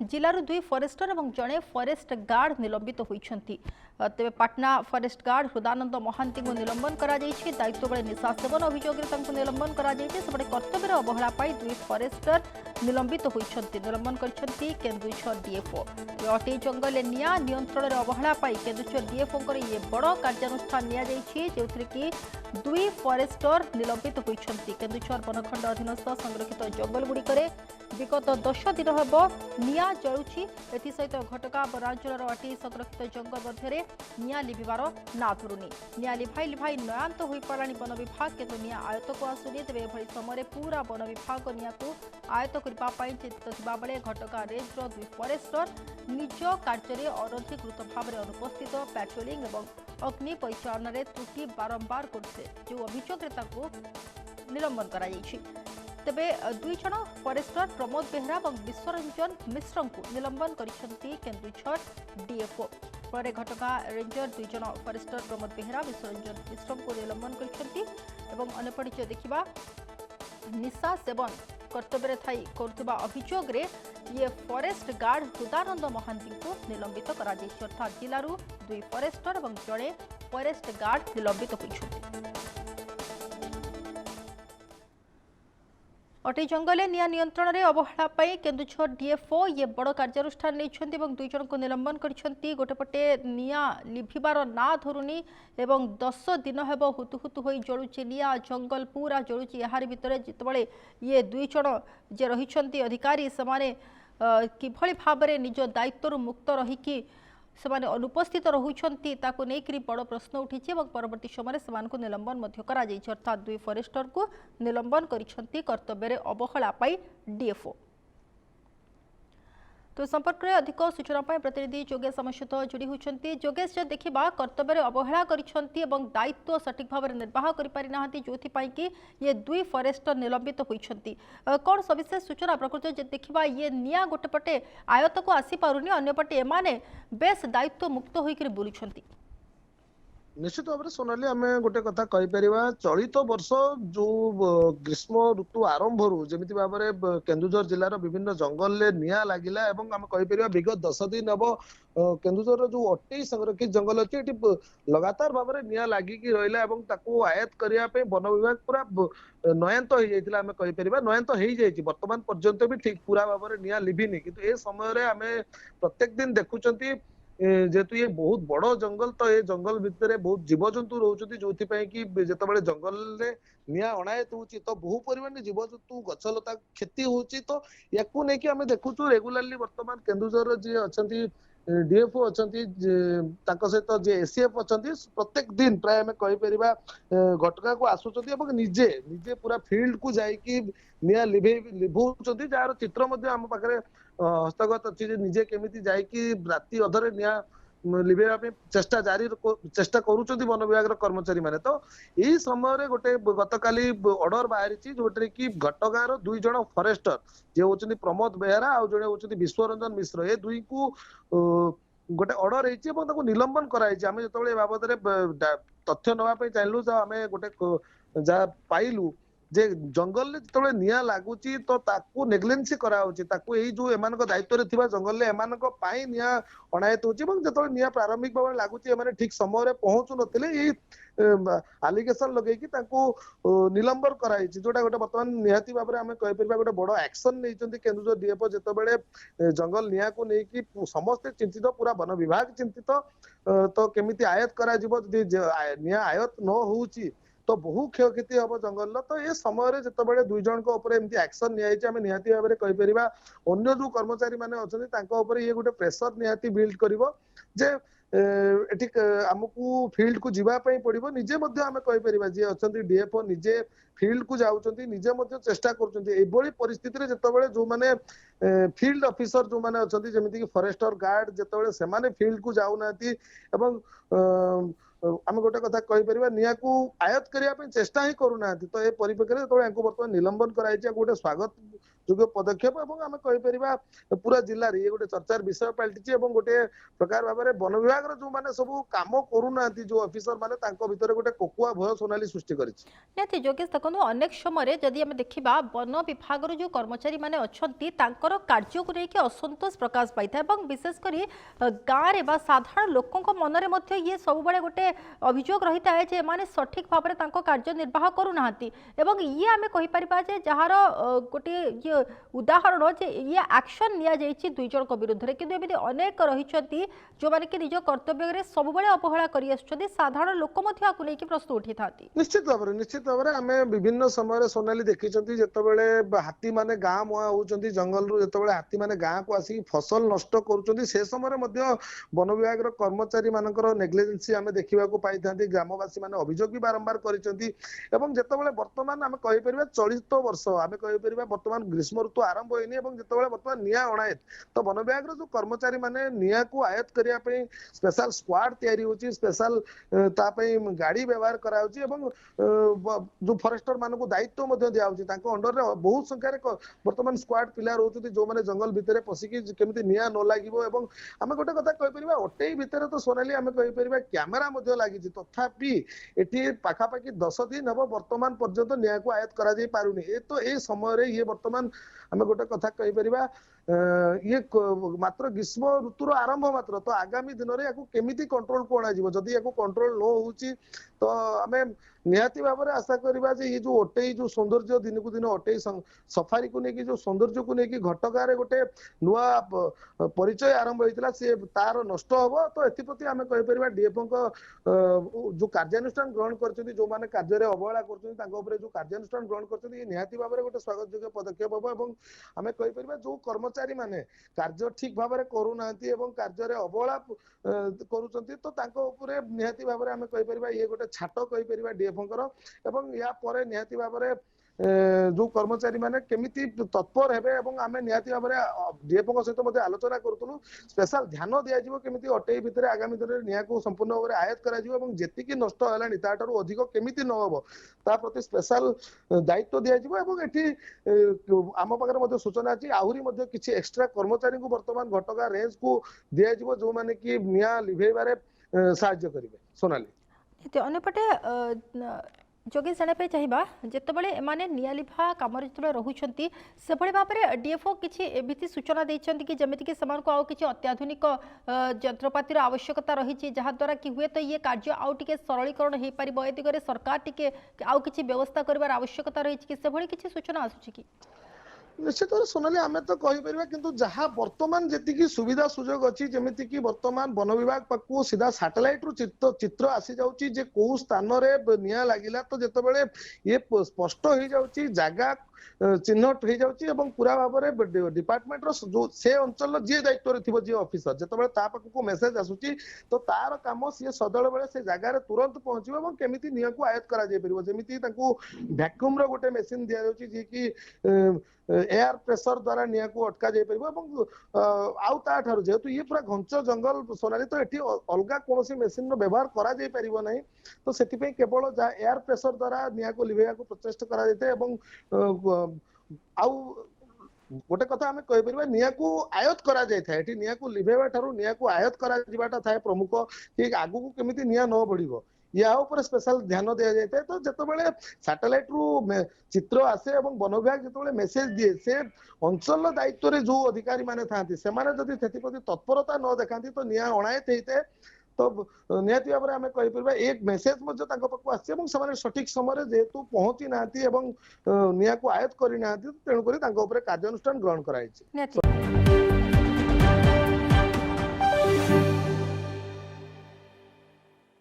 जिलूर दुई फरेस्टर और जड़े फरेस्ट गार्ड निलंबित होती। तेज पाटना फरेस्ट गार्ड हृदानंद महांती को निलंबन कर दायित्व बेले निशा सेवन अभियोग निलंबन करपटे कर्तव्य अवहेला दुई फरेस्टर निलंबित होती। निलंबन कर केन्दुझर डीएफओ अटे जंगल निया नियंत्रण अवहेला केन्दुझर डीएफओ ये बड़ कार्यानुष्ठान जो कि दुई फरेस्टर निलंबित होती। केन्दुझर वनखंड अधीनस्थ संरक्षित जंगलगुड़िक विगत 10 दिन हम निया जलुची एसत घटका वनांचल अटी संरक्षित जंगल मध्य निया लिभार ना धरुनी। निया लिभाई लिभाई नयांत हो पारा वन विभाग किंतु निया आयत को आसुनी। तेज एभली समय पूरा वन विभाग निया को आयत करने चिंतित थिबा बेले घटका रेंजर दुई फरेस्टर निज कार्य अनधिकृत भाव में अनुपस्थित पेट्रोलिंग और अग्नि परिचालन में त्रुटि बारंबार करते जो अभियोग निलंबन कर तेबे दुई जन फरेस्टर प्रमोद बेहरा और विश्वरंजन मिश्र को निलंबन केन्दुझर डीएफओ पर घटका रेंजर दुई जन फरेस्टर प्रमोद बेहरा विश्वरंजन मिश्र को निलंबन कर देखा निशा सेवन कर्तव्य थाई करुवा अभियोग ये फरेस्ट गार्ड हृदानंद महांती को निलंबित कर अर्थात जिलूर दुई फरेस्टर और जड़े फरेस्ट गार्ड निलंबित होती। अटे जंगल निया नियंत्रण में अवहेला केन्दुझर डीएफओ ये बड़ कार्यानुष्ठान नहीं दुई जन को निलंबन कर गोटेपटे निया लिभार ना धरुनी एवं 10 दिन हेब हुतुहुतु हो जलुची निया जंगल पूरा जलुची यार भितर जितेबाला ये दुई जन जे रही अधिकारी से किभली भाव में निज दायित्व मुक्त रहीकि सेमाने अनुपस्थित रहुछंती ताको नेकरी बड़ प्रश्न उठी परवर्ती समय से निलंबन अर्थात दुई फरेस्टर को निलंबन करिसेंती कर्तव्य अवहेला डीएफओ। तो संपर्क में अधिक सूचना प्रतिनिधि जोगेश आम सहित जोड़ी होती। जोगेश जब देखा कर्तव्य अवहेला दायित्व सठिक भाव में निर्वाह करना जो कि ये दुई फरेस्टर निलंबित होती कौन सविशेष सूचना प्रकृत देखा ये निया गोटेपटे आयत को आसीपारूनी अंपटे एमाने बेस दायित्व मुक्त होकर बुलूं। निश्चित भाव में सोनाली आम गोटे कथा कहीपर चलित वर्ष जो ग्रीष्म ऋतु आरंभ जमी भाव में केन्दुझर जिलार विभिन्न जंगल में निया लगिला आम कहीपर विगत 10 दिन हम केन्दुझर जो अटे संरक्षित जंगल अच्छी लगातार भाव में निया लगिकी रहा आयत करने वन विभाग पूरा नयांत हो जाता आम कहीपर नयांत हो जाए बर्तमान पर्यंत भी ठीक पूरा भाव में निया लिभिनी किंतु ए समय आम प्रत्येक दिन देखुं जेहेतु ये बहुत बड़ जंगल तो ये जंगल भितर बहुत जीवजंतु रोचती जो कि जितेबाला जंगल में निया अणायत होची तो बहु परिमाण जीवजंतु गछलता क्षति होची तो याकू नहीं आम देखुचु रेगुलारली वर्तमान केन्दुझर जी अच्छा डीएफओ अच्छा सहित जी एसीएफ अच्छा प्रत्येक दिन प्राय आम कहीपर घटका को आसुच्च निजे निजे पूरा फील्ड को जाकि निया लिभौंट जार चित्र आम पाखे हस्तगत अच्छी निजे केमी जाकि राति अधरे निया लिभेवा चेष्टा जारी चेष्टा करुँच वन विभाग कर्मचारी माने तो यही समय गोटे गतकाली ऑर्डर बाहरी जोटे कि घटगाँव दुई जन फरेस्टर जे होचंदी प्रमोद बेहरा आ जड़े होचंदी विश्वरंजन मिश्र ए दुई को गोटे ऑर्डर होती निलंबन कराई आम जो बाबद तथ्य नापी चाहिए आम गोटे जहाँ पाइलु जे जंगल जो निया लगुच तो ताकू नेग्लेन्सी कराई जो एम दायित्व थिबा जंगल निया अणायत हो निया प्रारंभिक भाव में लगुच ठीक समय पहुंचु नथिले आलिगेसन लगे निलंबन कराई जोटा गोटे बर्तमान निहाती भाव में आम कहीपर गोटे बड़ एक्शन नहीं केन्दुझर डीएफओ जितेबाला जंगल निया को लेकिन समस्ते चिंतित पूरा वन विभाग चिंतित तो केमी आयत करा निया आयत न होउची तो बहु क्षयक्षति हम जंगल तो ये समय जितेबाला दुई जन एक्शन निम निहाती भाव में कहीपर अन्य जो कर्मचारी मैंने अच्छा ये गोटे प्रेसर निहाती बिल्ड कर आमको फील्ड को जीवाई पड़ो निजे आम कहीपर जी अच्छा डीएफओ निजे फील्ड को जाऊँच निजे चेष्टा कर परिस्थिति जितेबाला जो मैंने फील्ड ऑफिसर जो मैंने अच्छा जमीक फरेस्टर गार्ड जितेबाला से फील्ड को जाऊना आम गोटे कथा कहीपर निया को आयत करने चेष्टा ही करूना तो ये परिप्रेक्षी जो बर्तमान निलंबन कराई गोटे स्वागत ଯୋଗ୍ୟ ପଦକ୍ଷେପ ଏବଂ ଆମେ କହିପାରିବା ପୁରା ଜିଲ୍ଲାରେ ଇଏ ଗୋଟେ ଚର୍ଚ୍ଚାର ବିଷୟ ପାଲଟିଛି ଏବଂ ଗୋଟେ ପ୍ରକାର ଭାବରେ ବନ ବିଭାଗର ଯୋଉମାନେ ସବୁ କାମ କରୁନାହାନ୍ତି ଯୋଉ ଅଫିସର ମାନେ ତାଙ୍କ ଭିତରେ ଗୋଟେ କୋକୁଆ ଭୟ ସୋନାଲି ସୃଷ୍ଟି କରିଛି। ନିହାତି ଯୋଗେଶ ଦେଖନ୍ତୁ ଅନେକ ସମୟରେ ଯଦି ଆମେ ଦେଖିବା ବନ ବିଭାଗର ଯେଉଁ କର୍ମଚାରୀ ମାନେ ଅଛନ୍ତି ତାଙ୍କର କାର୍ଯ୍ୟକୁ ନେଇକି ଅସନ୍ତୋଷ ପ୍ରକାଶ ପାଇଥାଏ ଏବଂ ବିଶେଷ କରି ଗାଁରେ ବା ସାଧାରଣ ଲୋକଙ୍କ ମନରେ ମଧ୍ୟ ଇଏ ସବୁବେଳେ ଗୋଟେ ଅଭିଯୋଗ ରହିଥାଏ ଯେ ଏମାନେ ସଠିକ୍ ଭାବରେ ତାଙ୍କ କାର୍ଯ୍ୟ ନିର୍ବାହ କରୁନାହାନ୍ତି ଏବଂ ଇଏ ଆମେ କହିପାରିବା ଯେ ଯାହାର ଗୋଟିଏ ଇଏ ଉଦାହରଣ ଯେ ଇଏ ଆକ୍ସନ ନିଆଯାଇଛି 2 ଜଣଙ୍କ ବିରୁଦ୍ଧରେ କିନ୍ତୁ ଏମିତି ଅନେକ ରହିଛନ୍ତି ଯେଉଁମାନେ କି ନିଜ କର୍ତ୍ତବ୍ୟରେ ସବୁବେଳେ ଅବହେଳା କରି ଆସୁଛନ୍ତି ସାଧାରଣ ଲୋକ ମଧ୍ୟ ଆକୁ ନେଇକି ପ୍ରଶ୍ନ ଉଠିଥାନ୍ତି। ନିଶ୍ଚିତ ଭାବରେ ଆମେ ବିଭିନ୍ନ ସମୟରେ ସୋନାଲି ଦେଖିଛନ୍ତି ଯେତେବେଳେ ହାତୀ ମାନେ ଗାଁ ମୁହାଁ ହଉଛନ୍ତି ଜଙ୍ଗଲରୁ ଯେତେବେଳେ ହାତୀ ମାନେ ଗାଁକୁ ଆସିକି ଫସଲ ନଷ୍ଟ କରୁଛନ୍ତି ସେ ସମୟରେ ମଧ୍ୟ ବନ ବିଭାଗର କର୍ମଚାରୀ ମାନଙ୍କର ନେଗ୍ଲିଜେନ୍ସି ଆମେ ଦେଖିବାକୁ ପାଇଥାନ୍ତି ଗ୍ରାମବାସୀ ମାନେ ଅଭିଯୋଗ ବି ବାରମ୍ବାର କରିଛନ୍ତି ଏବଂ ଯେତେବେଳେ ବର୍ତ୍ତମାନ ଆମେ କହିପାରିବା ଚଳିତ ବର୍ଷ ଆମେ କହିପାରିବା ବର୍ତ୍ତମାନ ଗ୍ରୀଷ୍ମ ଋତୁ ଆରମ୍ଭ ହେଇନି ଏବଂ ଯେତେବେଳେ ବର୍ତ୍ତମାନ ନିଆଁ ଅଣାୟତ ତ ବନ ବିଭାଗର ଯୋଉ କର୍ମଚାରୀ ମାନେ ନିଆଁକୁ ଆୟତ କରିବା ପାଇଁ ସ୍ପେଶାଲ ସ୍କ୍ୱାଡ ତିଆରି ହଉଛି ସ୍ପେଶାଲ ତା ପାଇଁ ଗାଡି ବ୍ୟବହାର କରାଯାଉଛି ଏବଂ ଯୋଉ ଫରେଷ୍ଟର ମାନଙ୍କୁ ଦାୟିତ୍ୱ ମଧ୍ୟ ଦିଆଯାଉଛି ତାଙ୍କ ଅଣ୍ଡରରେ ବହୁତ ସଂଖ୍ୟାରେ ବର୍ତ୍ତମାନ ସ୍କ୍ୱାଡ ପିଲା ରହୁଛନ୍ତି ଯୋଉମାନେ ଜଙ୍ଗଲ ଭିତରେ ପଶିକି କେମିତି ନିଆଁ ନ ଲାଗିବ ଏବଂ ଆମେ ଗୋଟେ କଥା କହିପାରିବା ଅଟେଇ ଭିତରେ ତ ସୋନାଲି ଆମେ କହିପାରିବା କ୍ୟାମେରା ମଧ୍ୟ ଲାଗିଛି ତଥାପି ଏଠି ପାଖାପାଖି 10 ଦିନ ହବ ବର୍ତ୍ତମାନ ପର୍ଯ୍ୟନ୍ତ ନିଆଁକୁ ଆୟତ କରାଯାଇ ପାରୁନି ଏଇ ସମୟରେ ଇଏ ବର୍ତ୍ତମାନ ଆମେ ଗୋଟେ କଥା କହିପାରିବା ଇଏ ମାତ୍ର ଗ୍ରୀଷ୍ମ ଋତୁର ଆରମ୍ଭ ମାତ୍ର ତ ଆଗାମୀ ଦିନରେ ୟାକୁ କେମିତି କଣ୍ଟ୍ରୋଲକୁ ଅଣାଯିବ ଯଦି ୟାକୁ କଣ୍ଟ୍ରୋଲ ନ ହଉଛି ତ ଆମେ ନିହାତି ଭାବରେ ଆଶା କରିବା ଯେ ଇଏ ଯୋଉ ଅଟେଇ ଯୋଉ ସୌନ୍ଦର୍ଯ୍ୟ ଦିନକୁ ଦିନ ଅଟେଇ ସଫାରିକୁ ନେଇକି ଯୋଉ ସୌନ୍ଦର୍ଯ୍ୟକୁ ନେଇକି ଘଟଗାଁରେ ଗୋଟେ ନୂଆ ପରିଚୟ ଆରମ୍ଭ ହେଇଥିଲା ସେ ତାର ନଷ୍ଟ ହବ ତ ଏଥିପ୍ରତି ଆମେ କହିପାରିବା ଡିଏଫଓଙ୍କ ଯୋଉ କାର୍ଯ୍ୟାନୁଷ୍ଠାନ ଗ୍ରହଣ କରିଛନ୍ତି ଯୋଉମାନେ କାର୍ଯ୍ୟରେ ଅବହେଳା କରୁଛନ୍ତି ତାଙ୍କ ଉପରେ ଯୋଉ କାର୍ଯ୍ୟାନୁଷ୍ଠାନ ଗ୍ରହଣ କରିଛନ୍ତି ନିହାତି ଭାବରେ ଗୋଟେ ସ୍ୱାଗତ ଯୋଗ୍ୟ ପଦକ୍ଷେପ ହବ ଏବଂ ଆମେ କହିପାରିବା ଯୋଉ କର୍ମଚାରୀ ମାନେ କାର୍ଯ୍ୟ ଠିକ ଭାବରେ କରୁନାହାନ୍ତି ଏବଂ କାର୍ଯ୍ୟରେ ଅବହେଳା କରୁଛନ୍ତି ତ ତାଙ୍କ ଉପରେ ନିହାତି ଭାବରେ ଆମେ କହିପାରିବା ଇଏ ଗୋଟେ ଛାଟ କହିପାରିବା ଡିଏଫଓଙ୍କର ଏବଂ ୟା ପରେ ନିହାତି ଭାବରେ ଯୋଉ କର୍ମଚାରୀ ମାନେ କେମିତି ତତ୍ପର ହେବେ ଏବଂ ଆମେ ନିହାତି ଭାବରେ ଡିଏଫଓଙ୍କ ସହିତ ମଧ୍ୟ ଆଲୋଚନା କରୁଥିଲୁ ସ୍ପେଶାଲ ଧ୍ୟାନ ଦିଆଯିବ କେମିତି ଅଟେଇ ଭିତରେ ଆଗାମୀ ଦିନରେ ନିଆଁକୁ ସମ୍ପୂର୍ଣ୍ଣ ଭାବରେ ଆୟତ କରାଯିବ ଏବଂ ଯେତିକି ନଷ୍ଟ ହେଲାଣି ତାଠାରୁ ଅଧିକ କେମିତି ନ ହବ ତା ପ୍ରତି ସ୍ପେଶାଲ ଦାୟିତ୍ୱ ଦିଆଯିବ ଏବଂ ଏଠି ଆମ ପାଖରେ ମଧ୍ୟ ସୂଚନା ଅଛି ଆହୁରି ମଧ୍ୟ କିଛି ଏକ୍ସଟ୍ରା କର୍ମଚାରୀଙ୍କୁ ବର୍ତ୍ତମାନ ଘଟଗାଁ ରେଞ୍ଜକୁ ଦିଆଯିବ ଯୋଉମାନେ କି ନିଆଁ ଲିଭେଇବାରେ ସାହାଯ୍ୟ କରିବେ ସୋନାଲି। ଅନ୍ୟପଟେ ଯୋଗେଶ ଜାଣିବା चाहिए जितेबाला एमाने निलिभा कम जो रोचे से भाव में डीएफओ किसी एमती सूचना देती कि जमीक आउ कि अत्याधुनिक यंत्रपातिर आवश्यकता रही जहाद्वारा कि हुए तो ये कार्य आउ टे सरलीकरण हो पार ए दिगरे सरकार टे आउ कि व्यवस्था कर आवश्यकता रही कि किसी सूचना आसूँ कि निश्चित भाव सोनाली आम तो कहीपर किंतु जहाँ बर्तमान जी सुविधा सुजोग अच्छी जमीती कि बर्तमान वन विभाग पाखु सीधा सैटेलाइट रु चित्र आसी जाउची जे को स्थान रे निया लागिला तो जेतेबेले ये स्पष्ट हो जाउची जगह चिन्हट हो जाउची एवं पूरा भाव में डिपार्टमेंट रो जो से अंचल जी दायित्व रे थिबो जी ऑफिसर जेतेबेले ता पाखु मेसेज आसुची तो तार काम सी सदळ बेले से जगह रे तुरंत पहुंचबो एवं केमिति निया को आयत करा जाय परिबो जेमिति ताकू वैक्यूम रो गोटे मशीन दिया जाउची जे कि एयर प्रेशर द्वारा निया को अटका जाय परिबो एवं आउ ता ठारो जेतु ये पूरा घंच जंगल सोनाली तो एठी अलगा कोनोसी मशीन रो व्यवहार करा जाय परिबो नै तो सेति पे केवल जा एयर प्रेशर द्वारा निया को लिभेया को प्रचेष्टा करा जायते एवं आउ गोटे कथा आम कहीपर निया को आयत करा जाए निया को लिभेवा ठारू निया को आयत करा जिबाटा थाए प्रमुख कि आगु को केमिति निया न बढ़िबो या ऊपर स्पेशल ध्यान दिया जाए तो जेतेबेले सैटेलाइट रु चित्र आसे एवं वन विभाग जेतेबेले मेसेज दिए से अंचल दायित्व रे जो अधिकारी माने थांती से माने जदि सेति प्रति तत्परता न देखांती तो निया अणायत हेते तो निहाती भाव में आम कहीपर एक मेसेज पाखु आसे सठिक समय जेहेतु पहुंची ना निया को आयत करना तेणुक कार्यानुष्ठान ग्रहण कराई।